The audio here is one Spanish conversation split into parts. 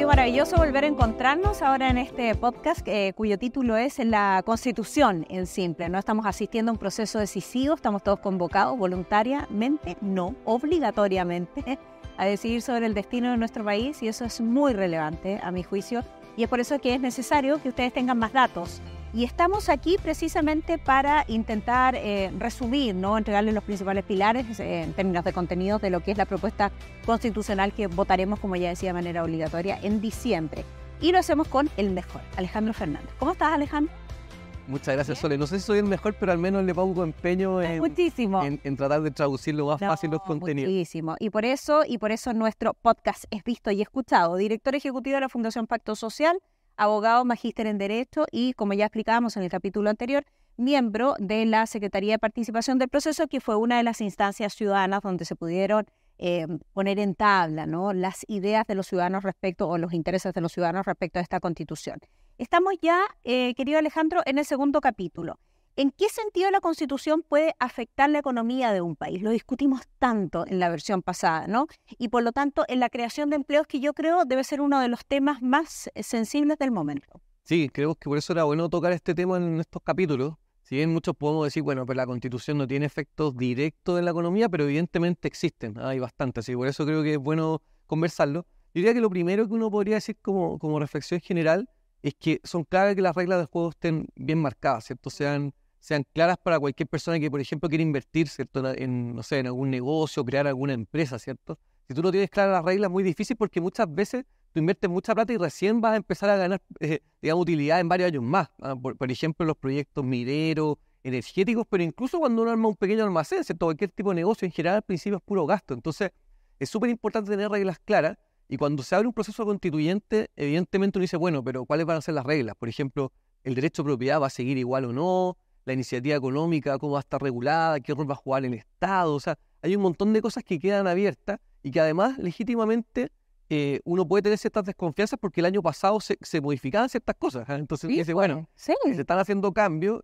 sido maravilloso volver a encontrarnos ahora en este podcast cuyo título es La Constitución en simple. No estamos asistiendo a un proceso decisivo, estamos todos convocados voluntariamente, no obligatoriamente, a decidir sobre el destino de nuestro país y eso es muy relevante a mi juicio y es por eso que es necesario que ustedes tengan más datos. Y estamos aquí precisamente para intentar resumir, ¿no? Entregarles los principales pilares en términos de contenido de lo que es la propuesta constitucional que votaremos, como ya decía, de manera obligatoria en diciembre. Y lo hacemos con el mejor, Alejandro Fernández. ¿Cómo estás, Alejandro? Muchas gracias, Sole. No sé si soy el mejor, pero al menos le pongo empeño en tratar de traducir lo más fácil los contenidos. Muchísimo. Y por eso nuestro podcast es visto y escuchado. Director ejecutivo de la Fundación Pacto Social, abogado, magíster en Derecho y, como ya explicábamos en el capítulo anterior, miembro de la Secretaría de Participación del Proceso, que fue una de las instancias ciudadanas donde se pudieron poner en tabla, ¿no?, las ideas de los ciudadanos respecto, o los intereses de los ciudadanos respecto a esta Constitución. Estamos ya, querido Alejandro, en el segundo capítulo. ¿En qué sentido la Constitución puede afectar la economía de un país? Lo discutimos tanto en la versión pasada, ¿no? Y por lo tanto, en la creación de empleos, que yo creo debe ser uno de los temas más sensibles del momento. Sí, creo que por eso era bueno tocar este tema en estos capítulos. Si bien muchos podemos decir, bueno, pero la Constitución no tiene efectos directos en la economía, pero evidentemente existen, hay bastantes, y por eso creo que es bueno conversarlo. Yo diría que lo primero que uno podría decir como reflexión general es que son clave que las reglas del juego estén bien marcadas, ¿cierto? Sean claras para cualquier persona que, por ejemplo, quiera invertir, ¿cierto? En algún negocio, crear alguna empresa, ¿cierto? Si tú no tienes claras las reglas, es muy difícil porque muchas veces tú inviertes mucha plata y recién vas a empezar a ganar, utilidad en varios años más. Por ejemplo, los proyectos mineros, energéticos, pero incluso cuando uno arma un pequeño almacén, ¿cierto? Cualquier tipo de negocio, en general, al principio es puro gasto. Entonces, es súper importante tener reglas claras. Y cuando se abre un proceso constituyente, evidentemente uno dice, bueno, pero ¿cuáles van a ser las reglas? Por ejemplo, ¿el derecho a propiedad va a seguir igual o no? ¿La iniciativa económica cómo va a estar regulada? ¿Qué rol va a jugar el Estado? O sea, hay un montón de cosas que quedan abiertas y que además, legítimamente, uno puede tener ciertas desconfianzas porque el año pasado se modificaban ciertas cosas. Entonces uno dice, bueno, sí, se están haciendo cambios,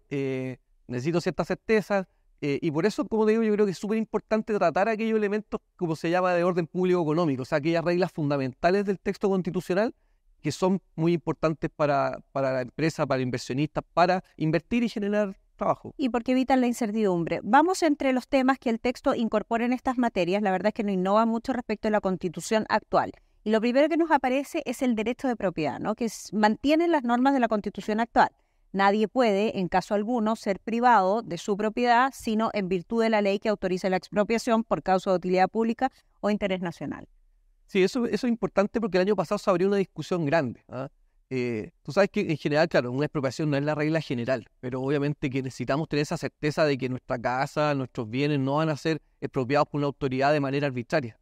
necesito ciertas certezas. Y por eso, como te digo, yo creo que es súper importante tratar aquellos elementos, como se llama, de orden público económico, o sea, aquellas reglas fundamentales del texto constitucional que son muy importantes para la empresa, para el inversionista, para invertir y generar trabajo. Y porque evitan la incertidumbre. Vamos entre los temas que el texto incorpora en estas materias. La verdad es que no innova mucho respecto a la Constitución actual. Y lo primero que nos aparece es el derecho de propiedad, ¿no?, que mantiene las normas de la Constitución actual. Nadie puede, en caso alguno, ser privado de su propiedad, sino en virtud de la ley que autoriza la expropiación por causa de utilidad pública o interés nacional. Sí, eso es importante porque el año pasado se abrió una discusión grande. Tú sabes que en general, claro, una expropiación no es la regla general, pero obviamente que necesitamos tener esa certeza de que nuestra casa, nuestros bienes no van a ser expropiados por una autoridad de manera arbitraria.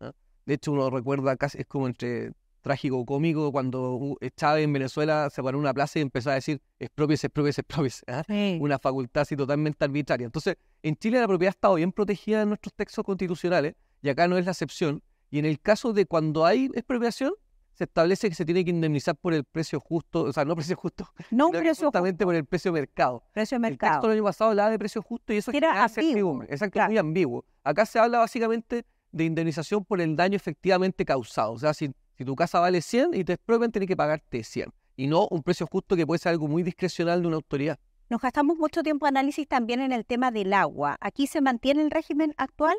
De hecho, uno recuerda, casi es como entre trágico o cómico, cuando Chávez en Venezuela se paró en una plaza y empezó a decir expropiese, expropiese, expropiese. Sí. Una facultad así totalmente arbitraria. Entonces, en Chile la propiedad ha estado bien protegida en nuestros textos constitucionales y acá no es la excepción. Y en el caso de cuando hay expropiación, se establece que se tiene que indemnizar por el precio justo, o sea, no precio justo, no sino precio justamente justo. por el precio de mercado. Precio de El texto mercado. del año pasado hablaba de precio justo y eso Era genera incertidumbre. Exacto, claro. Muy ambiguo. Acá se habla básicamente de indemnización por el daño efectivamente causado. O sea, si tu casa vale 100 y te expropian, tienes que pagarte 100. Y no un precio justo que puede ser algo muy discrecional de una autoridad. Nos gastamos mucho tiempo de análisis también en el tema del agua. ¿Aquí se mantiene el régimen actual?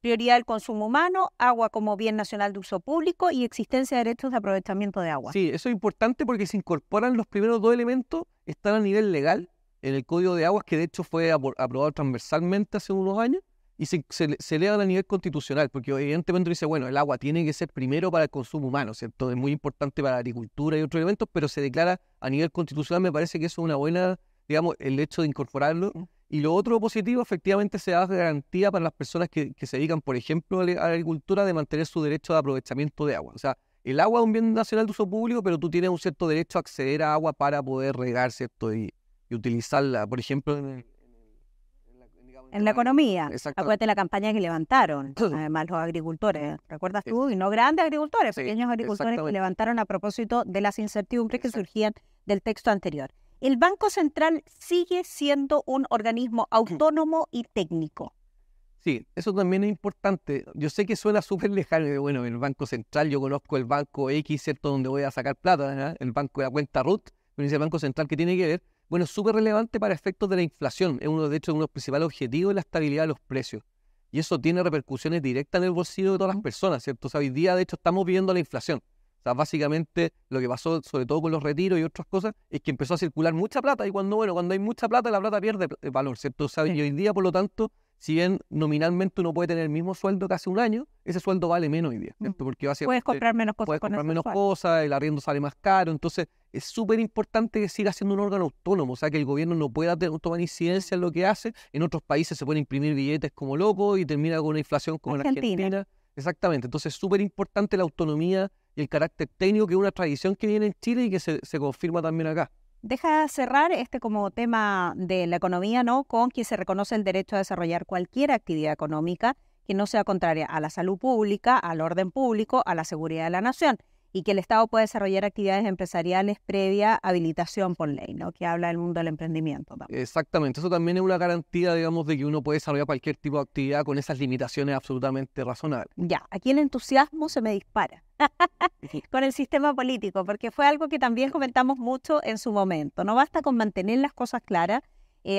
Prioridad del consumo humano, agua como bien nacional de uso público y existencia de derechos de aprovechamiento de agua. Sí, eso es importante porque se incorporan los primeros dos elementos, están a nivel legal en el Código de Aguas, que de hecho fue aprobado transversalmente hace unos años, y se elevan a nivel constitucional, porque evidentemente dice, bueno, el agua tiene que ser primero para el consumo humano, ¿cierto? Es muy importante para la agricultura y otros elementos, pero se declara a nivel constitucional. Me parece que eso es una buena, digamos, el hecho de incorporarlo. Y lo otro positivo, efectivamente, se da garantía para las personas que se dedican, por ejemplo, a la agricultura, de mantener su derecho de aprovechamiento de agua. O sea, el agua es un bien nacional de uso público, pero tú tienes un cierto derecho a acceder a agua para poder regar, ¿cierto? Y utilizarla, por ejemplo, en la economía. Acuérdate la campaña que levantaron, además los agricultores, ¿recuerdas tú? Y no grandes agricultores, sí, pequeños agricultores que levantaron a propósito de las incertidumbres que surgían del texto anterior. El Banco Central sigue siendo un organismo autónomo y técnico. Sí, eso también es importante. Yo sé que suena súper lejano. Bueno, el Banco Central, yo conozco el Banco X, ¿cierto? Donde voy a sacar plata, ¿verdad? El banco de la cuenta RUT, pero ese Banco Central que tiene que ver. Bueno, es súper relevante para efectos de la inflación. Es uno, de hecho, uno de los principales objetivos de la estabilidad de los precios. Y eso tiene repercusiones directas en el bolsillo de todas las personas, ¿cierto? O sea, hoy día, de hecho, estamos viendo la inflación. O sea, básicamente lo que pasó, sobre todo con los retiros y otras cosas, es que empezó a circular mucha plata y cuando hay mucha plata, la plata pierde valor, ¿cierto? O sea, y hoy día, por lo tanto, si bien nominalmente uno puede tener el mismo sueldo que hace un año, ese sueldo vale menos hoy día, ¿cierto? Porque Puedes comprar menos cosas puedes con comprar ese menos sueldo. cosas, el arriendo sale más caro, entonces es súper importante que siga siendo un órgano autónomo, o sea, que el gobierno no pueda tomar incidencia en lo que hace. En otros países se pueden imprimir billetes como locos y termina con una inflación como en Argentina. Exactamente, entonces es súper importante la autonomía y el carácter técnico, que es una tradición que viene en Chile y que se confirma también acá. Deja cerrar como tema de la economía, ¿no? Con que se reconoce el derecho a desarrollar cualquier actividad económica que no sea contraria a la salud pública, al orden público, a la seguridad de la nación, y que el Estado puede desarrollar actividades empresariales previa habilitación por ley, ¿no? Que habla del mundo del emprendimiento también. Exactamente, eso también es una garantía, digamos, de que uno puede desarrollar cualquier tipo de actividad con esas limitaciones absolutamente razonables. Ya, aquí el entusiasmo se me dispara con el sistema político, porque fue algo que también comentamos mucho en su momento. No basta con mantener las cosas claras,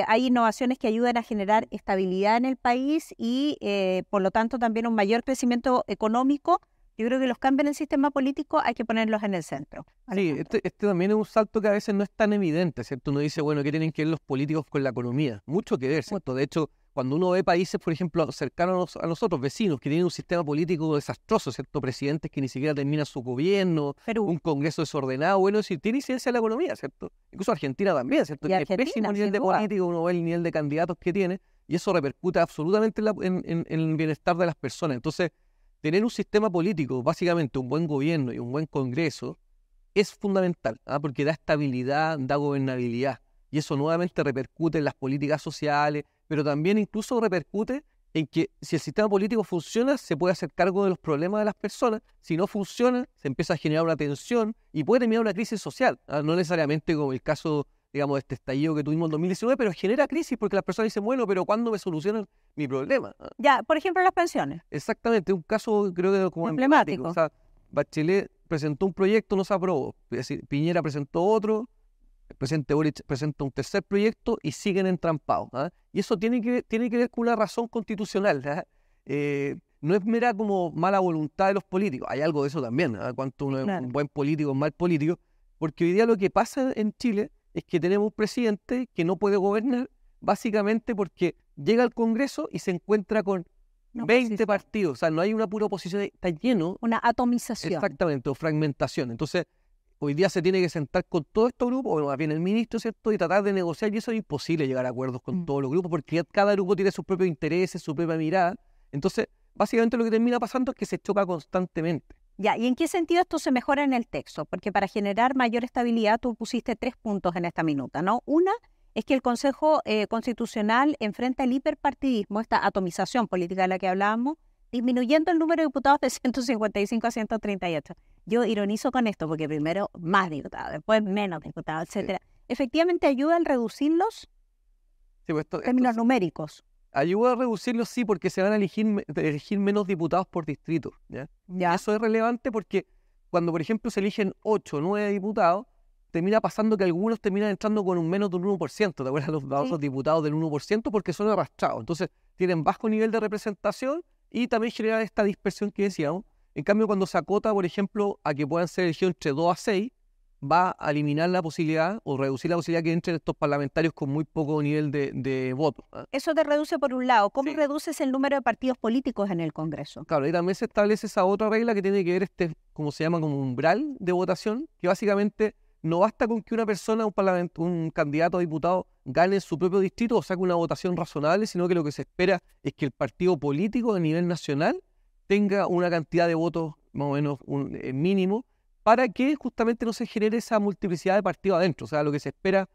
hay innovaciones que ayudan a generar estabilidad en el país y, por lo tanto, también un mayor crecimiento económico. Yo creo que los cambios en el sistema político hay que ponerlos en el centro. Sí, este también es un salto que a veces no es tan evidente, ¿cierto? Uno dice, bueno, ¿qué tienen que ver los políticos con la economía? Mucho que ver, ¿cierto? De hecho, cuando uno ve países, por ejemplo, cercanos a nosotros, vecinos, que tienen un sistema político desastroso, ¿cierto? Presidentes que ni siquiera terminan su gobierno, Perú. un Congreso desordenado, bueno, sí, tiene incidencia en la economía, ¿cierto? Incluso Argentina también, ¿cierto? Y Tiene Argentina, pésimo nivel sin de duda. político, uno ve el nivel de candidatos que tiene, y eso repercute absolutamente en el bienestar de las personas. Entonces, tener un sistema político, básicamente un buen gobierno y un buen Congreso, es fundamental, porque da estabilidad, da gobernabilidad, y eso nuevamente repercute en las políticas sociales, pero también incluso repercute en que si el sistema político funciona, se puede hacer cargo de los problemas de las personas. Si no funciona, se empieza a generar una tensión y puede terminar una crisis social, no necesariamente como el caso, digamos, de este estallido que tuvimos en 2019, pero genera crisis porque las personas dicen, bueno, pero ¿cuándo me solucionan mi problema? Ya, por ejemplo, las pensiones. Exactamente, un caso creo que como emblemático. O sea, Bachelet presentó un proyecto, no se aprobó. Es decir, Piñera presentó otro, el presidente Boric presenta un tercer proyecto y siguen entrampados. Y eso tiene que ver con una razón constitucional. No es mera como mala voluntad de los políticos. Hay algo de eso también, cuánto uno es un buen político o un mal político. Porque hoy día lo que pasa en Chile es que tenemos un presidente que no puede gobernar, básicamente porque llega al Congreso y se encuentra con 20 partidos, o sea, no hay una pura oposición, está lleno. Una atomización. Exactamente, o fragmentación. Entonces, hoy día se tiene que sentar con todos estos grupos, o más bien el ministro, ¿cierto? Y tratar de negociar, y eso es imposible llegar a acuerdos con todos los grupos, porque cada grupo tiene sus propios intereses, su propia mirada. Entonces, básicamente lo que termina pasando es que se choca constantemente. Ya, ¿y en qué sentido esto se mejora en el texto? Porque para generar mayor estabilidad tú pusiste 3 puntos en esta minuta, ¿no? Una es que el Consejo Constitucional enfrenta el hiperpartidismo, esta atomización política de la que hablábamos, disminuyendo el número de diputados de 155 a 138. Yo ironizo con esto porque primero más diputados, después menos diputados, etcétera. ¿Efectivamente ayuda a reducirlos? Sí, pues en términos numéricos. Ayuda a reducirlos, sí, porque se van a elegir menos diputados por distrito. ¿Ya? Eso es relevante porque cuando, por ejemplo, se eligen 8 o 9 diputados, termina pasando que algunos terminan entrando con un menos de un 1%. ¿Te acuerdas? Los famosos diputados del 1% porque son arrastrados. Entonces, tienen bajo nivel de representación y también generan esta dispersión que decíamos. En cambio, cuando se acota, por ejemplo, a que puedan ser elegidos entre 2 a 6, va a eliminar la posibilidad o reducir la posibilidad que entren estos parlamentarios con muy poco nivel de voto. Eso te reduce por un lado. ¿Cómo reduces el número de partidos políticos en el Congreso? Claro, y también se establece esa otra regla que tiene que ver como se llama, como umbral de votación, que básicamente no basta con que una persona, un candidato a diputado, gane en su propio distrito o saque una votación razonable, sino que lo que se espera es que el partido político a nivel nacional tenga una cantidad de votos más o menos mínimo, para que justamente no se genere esa multiplicidad de partidos adentro. O sea, lo que se espera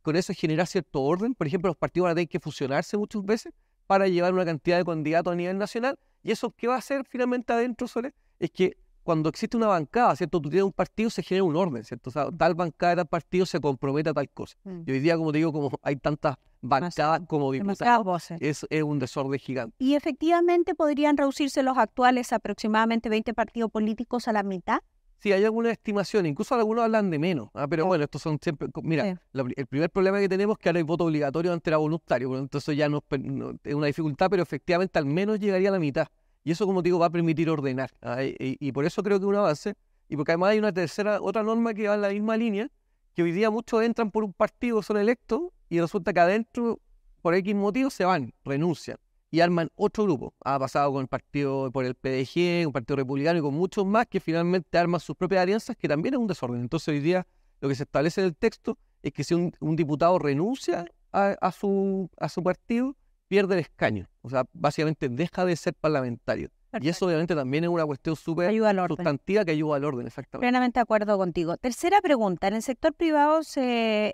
con eso es generar cierto orden. Por ejemplo, los partidos van a tener que fusionarse muchas veces para llevar una cantidad de candidatos a nivel nacional. Y eso que va a hacer finalmente adentro, Sole, es que cuando existe una bancada, ¿cierto? Tú tienes un partido, se genera un orden, ¿cierto? O sea, tal bancada, tal partido se compromete a tal cosa. Y hoy día, como te digo, como hay tantas bancadas como demasiadas diputados, voces. es un desorden gigante. ¿Y efectivamente podrían reducirse los actuales aproximadamente 20 partidos políticos a la mitad? Sí, hay algunas estimaciones, incluso algunos hablan de menos, pero bueno, estos son siempre, mira, el primer problema que tenemos es que ahora hay voto obligatorio ante era voluntario, bueno, entonces ya no es una dificultad, pero efectivamente al menos llegaría a la mitad. Y eso, como te digo, va a permitir ordenar. Y por eso creo que es un avance. Y porque además hay otra norma que va en la misma línea, que hoy día muchos entran por un partido, son electos, y resulta que adentro, por X motivos, se van, renuncian, y arman otro grupo. Ha pasado con el partido, por el PDG, un partido republicano y con muchos más que finalmente arman sus propias alianzas, que también es un desorden. Entonces hoy día lo que se establece en el texto es que si un diputado renuncia a su partido, pierde el escaño. O sea, básicamente deja de ser parlamentario. Perfecto. Y eso obviamente también es una cuestión súper sustantiva que ayuda al orden, exactamente. Plenamente de acuerdo contigo. Tercera pregunta, en el sector privado, se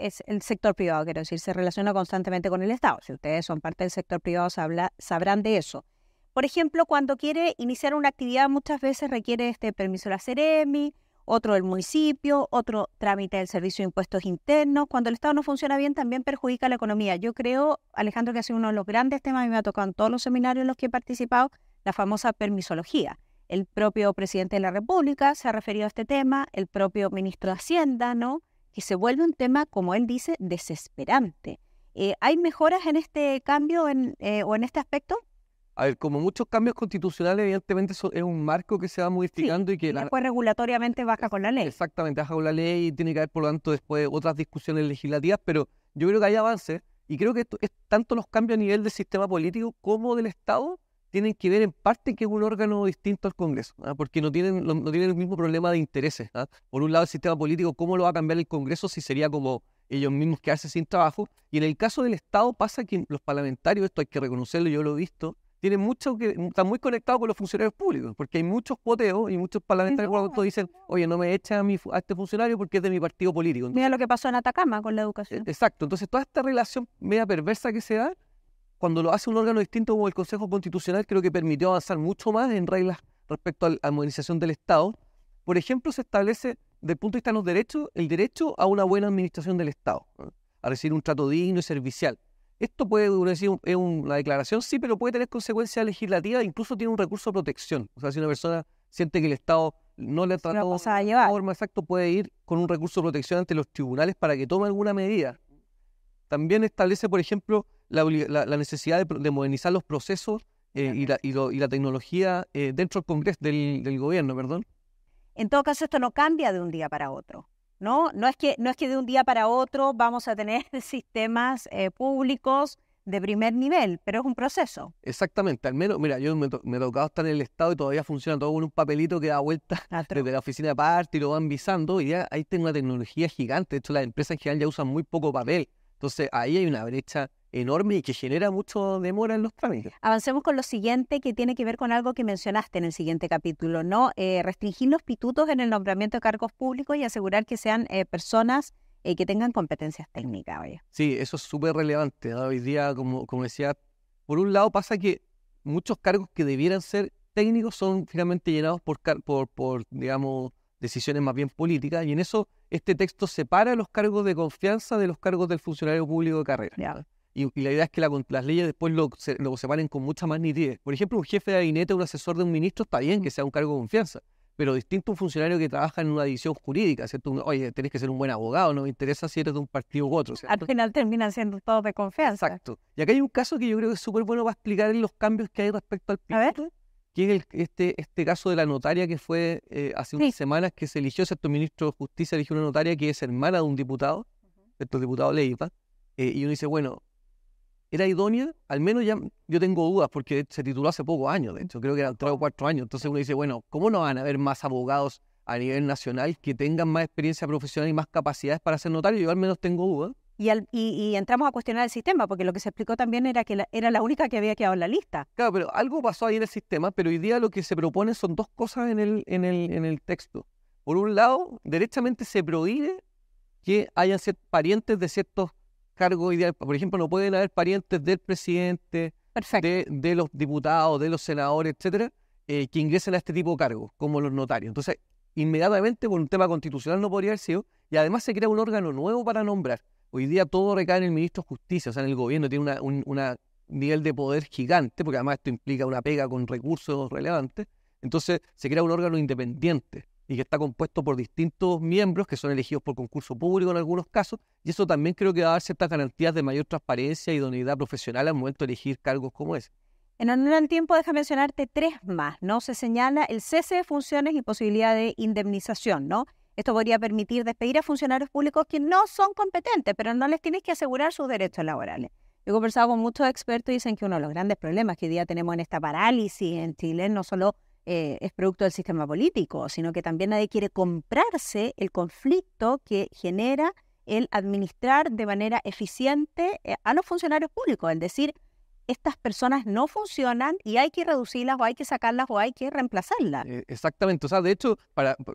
relaciona constantemente con el Estado. Si ustedes son parte del sector privado, sabrán de eso. Por ejemplo, cuando quiere iniciar una actividad, muchas veces requiere este permiso de la Seremi, otro del municipio, otro trámite del Servicio de Impuestos Internos. Cuando el Estado no funciona bien, también perjudica la economía. Yo creo, Alejandro, que ha sido uno de los grandes temas, a mí me ha tocado en todos los seminarios en los que he participado, la famosa permisología. El propio presidente de la República se ha referido a este tema, el propio ministro de Hacienda, ¿no? Que se vuelve un tema, como él dice, desesperante. ¿Hay mejoras en este cambio o en este aspecto? A ver, como muchos cambios constitucionales, evidentemente eso es un marco que se va modificando, sí, y que después regulatoriamente baja con la ley. Exactamente, baja con la ley y tiene que haber, por lo tanto, después otras discusiones legislativas, pero yo creo que hay avances y creo que tanto los cambios a nivel del sistema político como del Estado tienen que ver en parte que es un órgano distinto al Congreso, porque no tienen el mismo problema de intereses. Por un lado, el sistema político, ¿cómo lo va a cambiar el Congreso si sería como ellos mismos quedarse sin trabajo? Y en el caso del Estado pasa que los parlamentarios, esto hay que reconocerlo, yo lo he visto, están muy conectados con los funcionarios públicos, porque hay muchos poteos y muchos parlamentarios que dicen, oye, no me echen a este funcionario porque es de mi partido político. Entonces, mira lo que pasó en Atacama con la educación. Exacto, entonces toda esta relación media perversa que se da, cuando lo hace un órgano distinto como el Consejo Constitucional, creo que permitió avanzar mucho más en reglas respecto a la modernización del Estado. Por ejemplo, se establece, desde el punto de vista de los derechos, el derecho a una buena administración del Estado, a recibir un trato digno y servicial. Esto puede decir, es una declaración, sí, pero puede tener consecuencias legislativas, incluso tiene un recurso de protección. O sea, si una persona siente que el Estado no le ha tratado de forma exacta, puede ir con un recurso de protección ante los tribunales para que tome alguna medida. También establece, por ejemplo, la necesidad de modernizar los procesos y la tecnología dentro del Congreso, del gobierno, perdón. En todo caso, esto no cambia de un día para otro. No es que de un día para otro vamos a tener sistemas públicos de primer nivel, pero es un proceso. Exactamente, al menos, mira, yo me he tocado estar en el Estado y todavía funciona todo con un papelito que da vuelta desde la oficina de parte y lo van visando, y ya ahí tengo una tecnología gigante. De hecho, las empresas en general ya usan muy poco papel, entonces ahí hay una brecha enorme y que genera mucho demora en los trámites. Avancemos con lo siguiente, que tiene que ver con algo que mencionaste en el siguiente capítulo, ¿no? Restringir los pitutos en el nombramiento de cargos públicos y asegurar que sean personas que tengan competencias técnicas. Oye. Sí, eso es súper relevante, ¿no? Hoy día, como decía, por un lado pasa que muchos cargos que debieran ser técnicos son finalmente llenados por digamos, decisiones más bien políticas, y en eso este texto separa los cargos de confianza de los cargos del funcionario público de carrera. Yeah. Y la idea es que las leyes después lo separen con mucha más nitidez. Por ejemplo, un jefe de gabinete, un asesor de un ministro, está bien que sea un cargo de confianza, pero distinto a un funcionario que trabaja en una división jurídica, ¿cierto? Oye, tenés que ser un buen abogado, no me interesa si eres de un partido u otro, ¿cierto? Al final terminan siendo todos de confianza. Exacto. Y acá hay un caso que yo creo que es súper bueno para explicar los cambios que hay respecto al pituto, que es este caso de la notaria que fue hace unas semanas que se eligió, ¿cierto? El ministro de Justicia eligió una notaria que es hermana de un diputado, ¿cierto? El diputado Leiva, y uno dice, bueno, ¿era idónea? Al menos ya yo tengo dudas porque se tituló hace pocos años, de hecho, creo que eran 3 o 4 años. Entonces uno dice, bueno, ¿cómo no van a haber más abogados a nivel nacional que tengan más experiencia profesional y más capacidades para ser notario? Yo al menos tengo dudas. Y entramos a cuestionar el sistema, porque lo que se explicó también era que era la única que había quedado en la lista. Claro, pero algo pasó ahí en el sistema, pero hoy día lo que se propone son dos cosas en el texto. Por un lado, derechamente se prohíbe que hayan parientes de ciertos cargos ideales. Por ejemplo, no pueden haber parientes del presidente, de los diputados, de los senadores, etcétera, que ingresen a este tipo de cargos, como los notarios. Entonces, inmediatamente, por un tema constitucional no podría haber sido, y además se crea un órgano nuevo para nombrar. Hoy día todo recae en el ministro de Justicia, o sea, en el gobierno tiene un nivel de poder gigante, porque además esto implica una pega con recursos relevantes. Entonces, se crea un órgano independiente y que está compuesto por distintos miembros que son elegidos por concurso público en algunos casos, y eso también creo que va a dar ciertas garantías de mayor transparencia y idoneidad profesional al momento de elegir cargos como ese. En honor al tiempo, déjame mencionarte 3 más, ¿no? Se señala el cese de funciones y posibilidad de indemnización, ¿no? Esto podría permitir despedir a funcionarios públicos que no son competentes, pero no les tienes que asegurar sus derechos laborales. Yo he conversado con muchos expertos y dicen que uno de los grandes problemas que hoy día tenemos en esta parálisis en Chile no solo es producto del sistema político, sino que también nadie quiere comprarse el conflicto que genera el administrar de manera eficiente a los funcionarios públicos, es decir, estas personas no funcionan y hay que reducirlas o hay que sacarlas o hay que reemplazarlas. Exactamente, o sea, de hecho,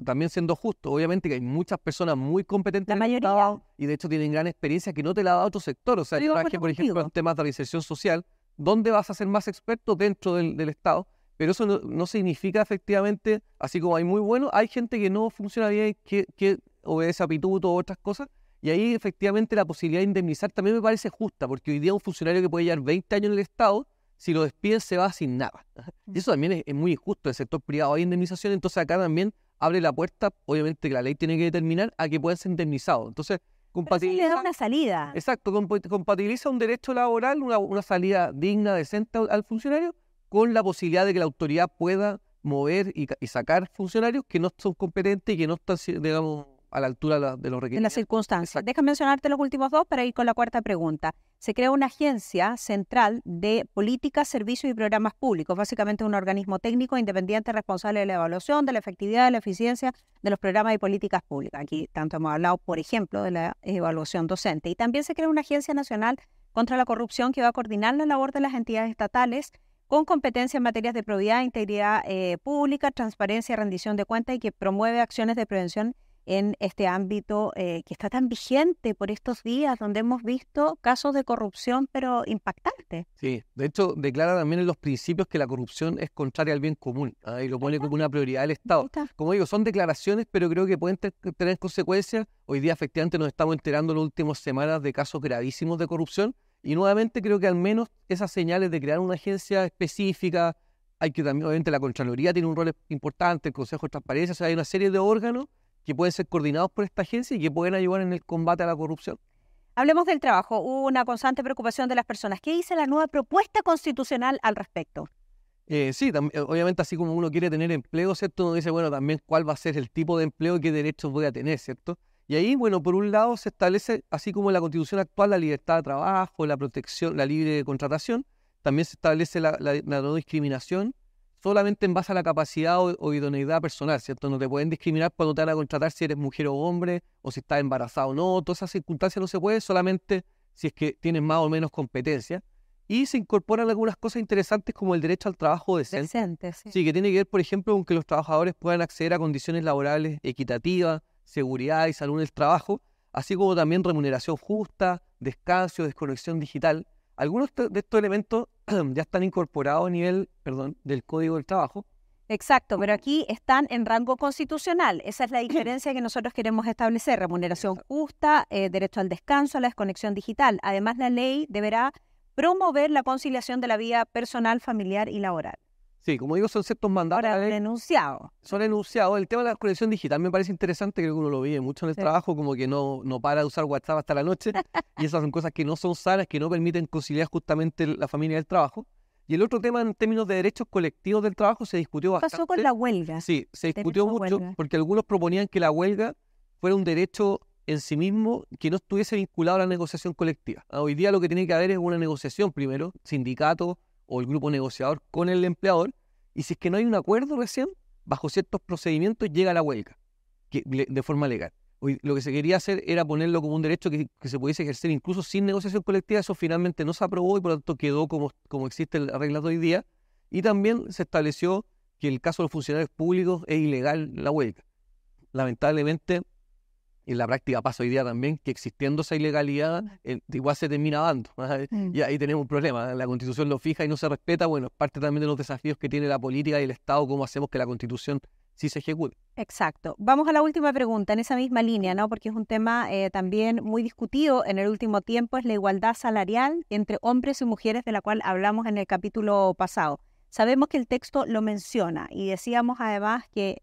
también siendo justo, obviamente que hay muchas personas muy competentes La mayoría. en el Estado y de hecho tienen gran experiencia que no te la da otro sector. O sea, yo trabajé, por ejemplo, en temas de reinserción social, ¿dónde vas a ser más experto? Dentro del Estado, pero eso no significa efectivamente, así como hay muy buenos, hay gente que no funciona bien, que obedece a pituto u otras cosas. Y ahí efectivamente la posibilidad de indemnizar también me parece justa, porque hoy día un funcionario que puede llevar 20 años en el Estado, si lo despiden se va sin nada. Y eso también es muy injusto. En el sector privado hay indemnización, entonces acá también abre la puerta, obviamente que la ley tiene que determinar a que puedan ser indemnizados. Entonces, compatibiliza... le da una salida. Exacto, compatibiliza un derecho laboral, una salida digna, decente al funcionario, con la posibilidad de que la autoridad pueda mover y sacar funcionarios que no son competentes y que no están, digamos, a la altura de los requerimientos. En las circunstancias. Déjame mencionarte los últimos 2 para ir con la cuarta pregunta. Se crea una agencia central de políticas, servicios y programas públicos, básicamente un organismo técnico independiente responsable de la evaluación, de la efectividad, de la eficiencia de los programas y políticas públicas. Aquí tanto hemos hablado, por ejemplo, de la evaluación docente. Y también se crea una agencia nacional contra la corrupción que va a coordinar la labor de las entidades estatales con competencia en materias de probidad, integridad pública, transparencia, rendición de cuentas y que promueve acciones de prevención en este ámbito que está tan vigente por estos días, donde hemos visto casos de corrupción, pero impactantes. Sí, de hecho, declara también en los principios que la corrupción es contraria al bien común, y lo pone como una prioridad del Estado. Como digo, son declaraciones, pero creo que pueden tener consecuencias. Hoy día, efectivamente, nos estamos enterando en las últimas semanas de casos gravísimos de corrupción, y nuevamente creo que al menos esas señales de crear una agencia específica, hay que también, obviamente, la Contraloría tiene un rol importante, el Consejo de Transparencia, o sea, hay una serie de órganos que pueden ser coordinados por esta agencia y que pueden ayudar en el combate a la corrupción. Hablemos del trabajo, una constante preocupación de las personas. ¿Qué dice la nueva propuesta constitucional al respecto? Sí, obviamente así como uno quiere tener empleo, ¿cierto? Uno dice, bueno, también cuál va a ser el tipo de empleo y qué derechos voy a tener, ¿cierto? Y ahí, bueno, por un lado se establece, así como en la Constitución actual, la libertad de trabajo, la protección, la libre contratación, también se establece la no discriminación, solamente en base a la capacidad o idoneidad personal, ¿cierto? No te pueden discriminar cuando te van a contratar si eres mujer o hombre, o si estás embarazado o no, todas esas circunstancias no se puede, solamente si es que tienes más o menos competencia. Y se incorporan algunas cosas interesantes como el derecho al trabajo decente. Sí. Sí, que tiene que ver, por ejemplo, con que los trabajadores puedan acceder a condiciones laborales equitativas, seguridad y salud en el trabajo, así como también remuneración justa, descanso, desconexión digital. Algunos de estos elementos ya están incorporados a nivel, del Código del Trabajo. Exacto, pero aquí están en rango constitucional. Esa es la diferencia que nosotros queremos establecer. Remuneración justa, derecho al descanso, a la desconexión digital. Además, la ley deberá promover la conciliación de la vida personal, familiar y laboral. Sí, como digo, son ciertos mandatos. Ahora, enunciados. Son enunciados. El tema de la desconexión digital me parece interesante, creo que uno lo vive mucho en el trabajo, como que no para de usar WhatsApp hasta la noche, y esas son cosas que no son sanas, que no permiten conciliar justamente la familia y el trabajo. Y el otro tema en términos de derechos colectivos del trabajo se discutió bastante. ¿Qué pasó con la huelga? Sí, se discutió mucho porque algunos proponían que la huelga fuera un derecho en sí mismo que no estuviese vinculado a la negociación colectiva. Hoy día lo que tiene que haber es una negociación primero, sindicato o el grupo negociador con el empleador, y si es que no hay un acuerdo recién, bajo ciertos procedimientos llega la huelga, de forma legal. Hoy, lo que se quería hacer era ponerlo como un derecho que se pudiese ejercer incluso sin negociación colectiva. Eso finalmente no se aprobó y por lo tanto quedó como existe la regla de hoy día. Y también se estableció que en el caso de los funcionarios públicos es ilegal la huelga. Lamentablemente, y en la práctica pasa hoy día también, que existiendo esa ilegalidad, igual se termina dando. Y ahí tenemos un problema. La Constitución lo fija y no se respeta. Bueno, es parte también de los desafíos que tiene la política y el Estado, cómo hacemos que la Constitución sí se ejecute. Exacto. Vamos a la última pregunta, en esa misma línea, ¿no? Porque es un tema también muy discutido en el último tiempo, es la igualdad salarial entre hombres y mujeres, de la cual hablamos en el capítulo pasado. Sabemos que el texto lo menciona y decíamos además que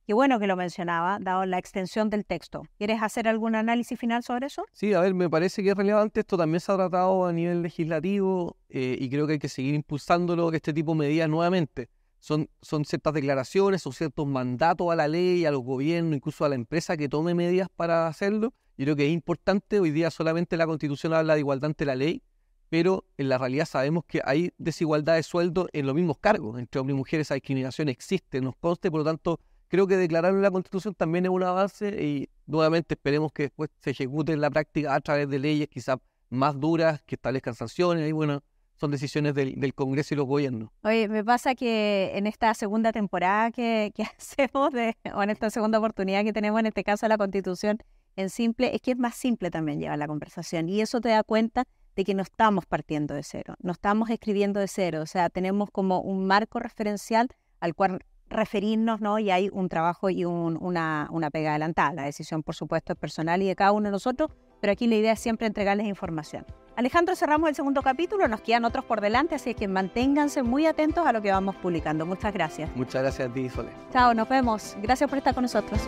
bueno que lo mencionaba, dado la extensión del texto. ¿Quieres hacer algún análisis final sobre eso? Sí, a ver, me parece que es relevante. Esto también se ha tratado a nivel legislativo y creo que hay que seguir impulsándolo, este tipo de medidas nuevamente. Son ciertas declaraciones, son ciertos mandatos a la ley, a los gobiernos, incluso a la empresa que tome medidas para hacerlo. Yo creo que es importante. Hoy día solamente la Constitución habla de igualdad ante la ley, pero en la realidad sabemos que hay desigualdad de sueldo en los mismos cargos. Entre hombres y mujeres esa discriminación existe, nos conste, por lo tanto, creo que declararlo en la Constitución también es un avance y nuevamente esperemos que después se ejecute en la práctica a través de leyes quizás más duras, que establezcan sanciones y bueno, son decisiones del Congreso y los gobiernos. Oye, me pasa que en esta segunda temporada que hacemos, o en esta segunda oportunidad que tenemos, en este caso la Constitución en simple, es que es más simple también llevar la conversación y eso te da cuenta de que no estamos partiendo de cero, no estamos escribiendo de cero, o sea, tenemos como un marco referencial al cual referirnos, ¿no? Y hay un trabajo y una pega adelantada. La decisión, por supuesto, es personal y de cada uno de nosotros, pero aquí la idea es siempre entregarles información. Alejandro, cerramos el segundo capítulo, nos quedan otros por delante, así que manténganse muy atentos a lo que vamos publicando. Muchas gracias. Muchas gracias a ti, Sole. Chao, nos vemos. Gracias por estar con nosotros.